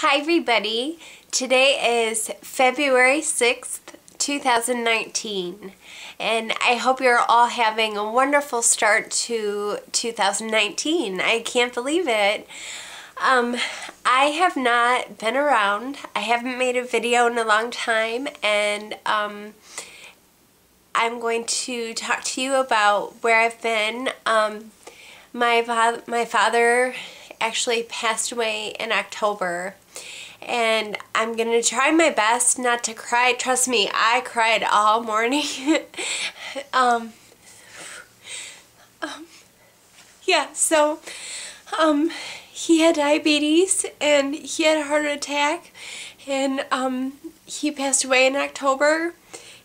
Hi everybody, today is February 6th, 2019, and I hope you're all having a wonderful start to 2019. I can't believe it. I have not been around. I haven't made a video in a long time, and I'm going to talk to you about where I've been. My father actually passed away in October, and I'm gonna try my best not to cry. Trust me, I cried all morning. Yeah, so he had diabetes and he had a heart attack, and he passed away in October,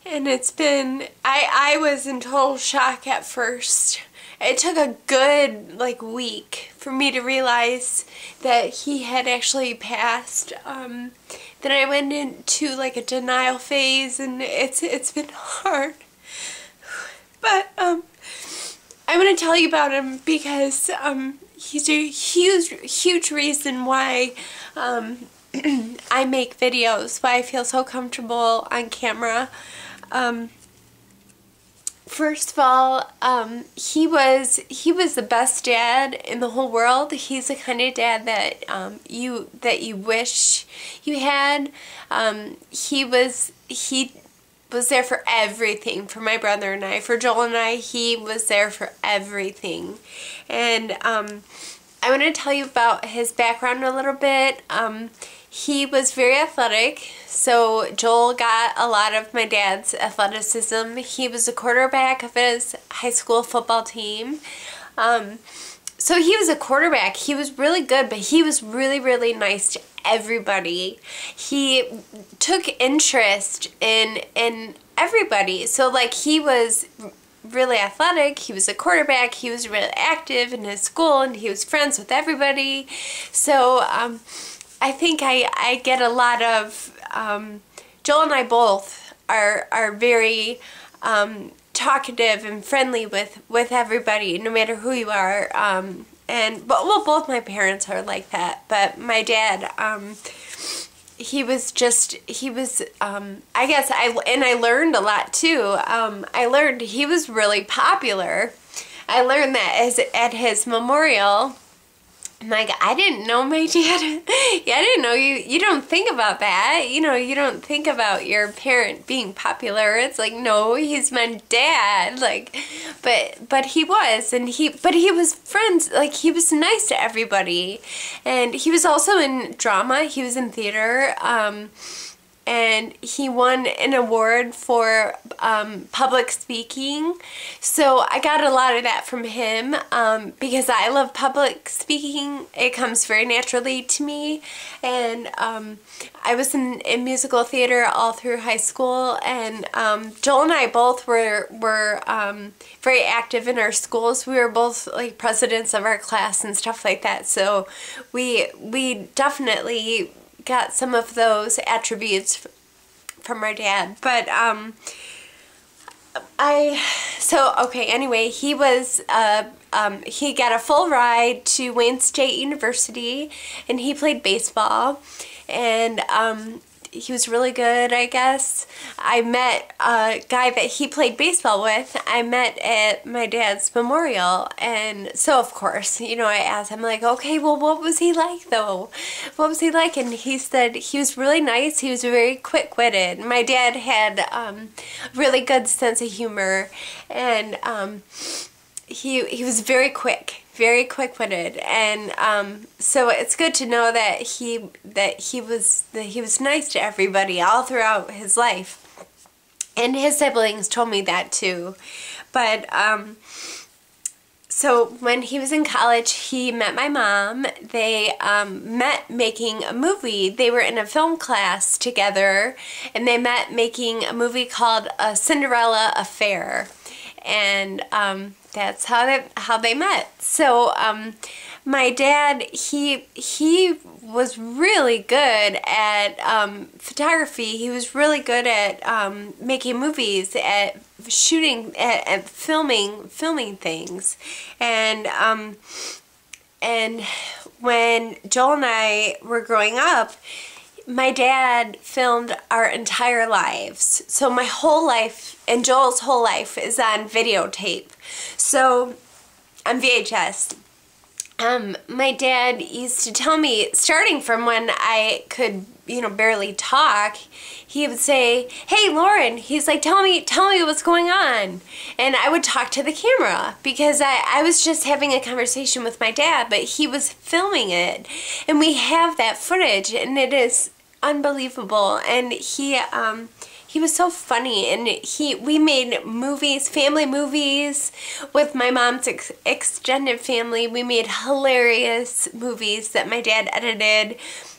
and it's been, I was in total shock at first. It took a good week for me to realize that he had actually passed. Then I went into a denial phase, and it's been hard. But I want to tell you about him because he's a huge reason why I make videos, why I feel so comfortable on camera. First of all, he was the best dad in the whole world. He's the kind of dad that you wish you had. He was there for everything, for my brother and I, for Joel and I. He was there for everything. And I want to tell you about his background a little bit. He was very athletic, so Joel got a lot of my dad's athleticism. He was the quarterback of his high school football team. So he was a quarterback. He was really good, but he was really nice to everybody. He took interest in everybody. So he was really athletic, he was a quarterback, he was really active in his school, and he was friends with everybody. So I think I get a lot of, Joel and I both are very talkative and friendly with everybody, no matter who you are. Well, both my parents are like that, but my dad, he was, I guess, I learned a lot too. I learned he was really popular. I learned that at his memorial. I'm like, I didn't know my dad. Yeah, I didn't know you don't think about that. You know, you don't think about your parent being popular. It's like, no, he's my dad. But he was, and he was friends. He was nice to everybody. And he was also in drama. He was in theater. And he won an award for public speaking. So I got a lot of that from him because I love public speaking. It comes very naturally to me. And I was in musical theater all through high school, and Joel and I both were very active in our schools. We were both presidents of our class and stuff like that. So we definitely got some of those attributes from our dad. But anyway, he was he got a full ride to Wayne State University, and he played baseball, and he was really good, I guess. I met a guy that he played baseball with. I met at my dad's memorial, and so of course, I asked him, okay, well, what was he like though? What was he like? And he said he was really nice. He was very quick-witted. My dad had a really good sense of humor, and he was very quick-witted, and so it's good to know that he was nice to everybody all throughout his life. And his siblings told me that too. But so when he was in college, he met my mom. They met making a movie. They were in a film class together, and they met making a movie called A Cinderella Affair. And that's how they met. So my dad, he was really good at photography. He was really good at making movies, at shooting, at filming things. And when Joel and I were growing up, my dad filmed our entire lives. So my whole life and Joel's whole life is on videotape. So on VHS. My dad used to tell me, starting from when I could, barely talk, he would say, "Hey, Lauren," he's like, tell me what's going on." And I would talk to the camera because I was just having a conversation with my dad, but he was filming it. And we have that footage, and it is unbelievable. And he was so funny, and we made movies, family movies with my mom's extended family. We made hilarious movies that my dad edited.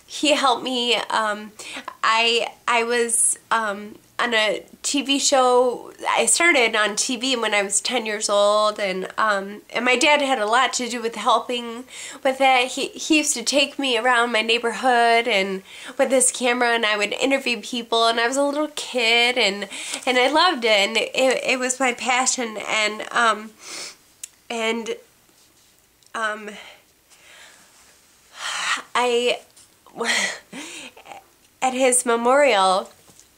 He helped me. I was on a TV show. I started on TV when I was 10 years old, and my dad had a lot to do with helping with that. He used to take me around my neighborhood and with his camera, and I would interview people, and I was a little kid, and I loved it, and it was my passion, and I at his memorial,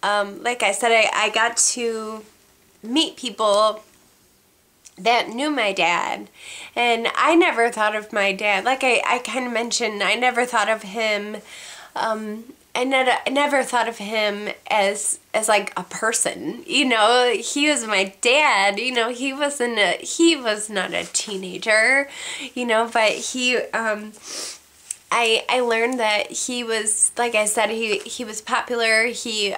like I said, I got to meet people that knew my dad, and I never thought of my dad, like I kind of mentioned, I never thought of him, I never thought of him as like a person, he was my dad, he was not a teenager, but he, I learned that he was, like I said, he was popular. He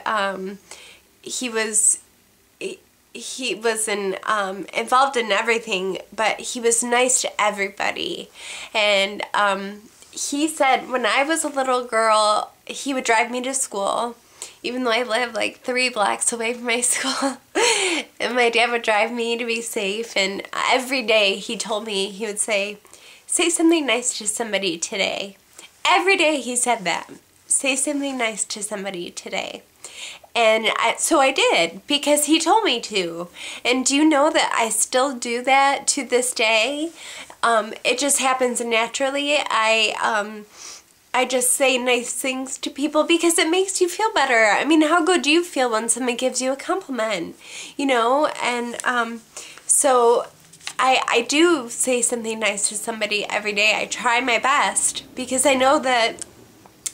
was involved in everything, but he was nice to everybody. And he said when I was a little girl, he would drive me to school, even though I lived like 3 blocks away from my school. And my dad would drive me to be safe. And every day he told me, he would say something nice to somebody today. Every day he said that. Say something nice to somebody today. And so I did, because he told me to. And do you know that I still do that to this day? It just happens naturally. I just say nice things to people because it makes you feel better. I mean, how good do you feel when someone gives you a compliment? And so I do say something nice to somebody every day. I try my best because I know that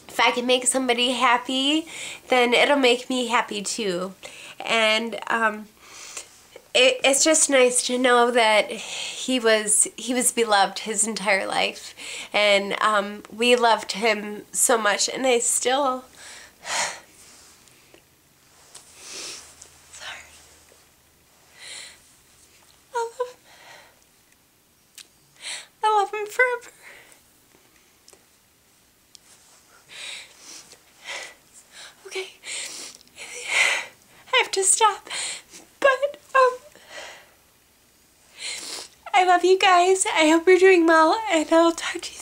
if I can make somebody happy, then it'll make me happy too. And it's just nice to know that he was beloved his entire life, and we loved him so much, and I still. Sorry. I love him forever. Okay, I have to stop, but I love you guys. I hope you're doing well, and I'll talk to you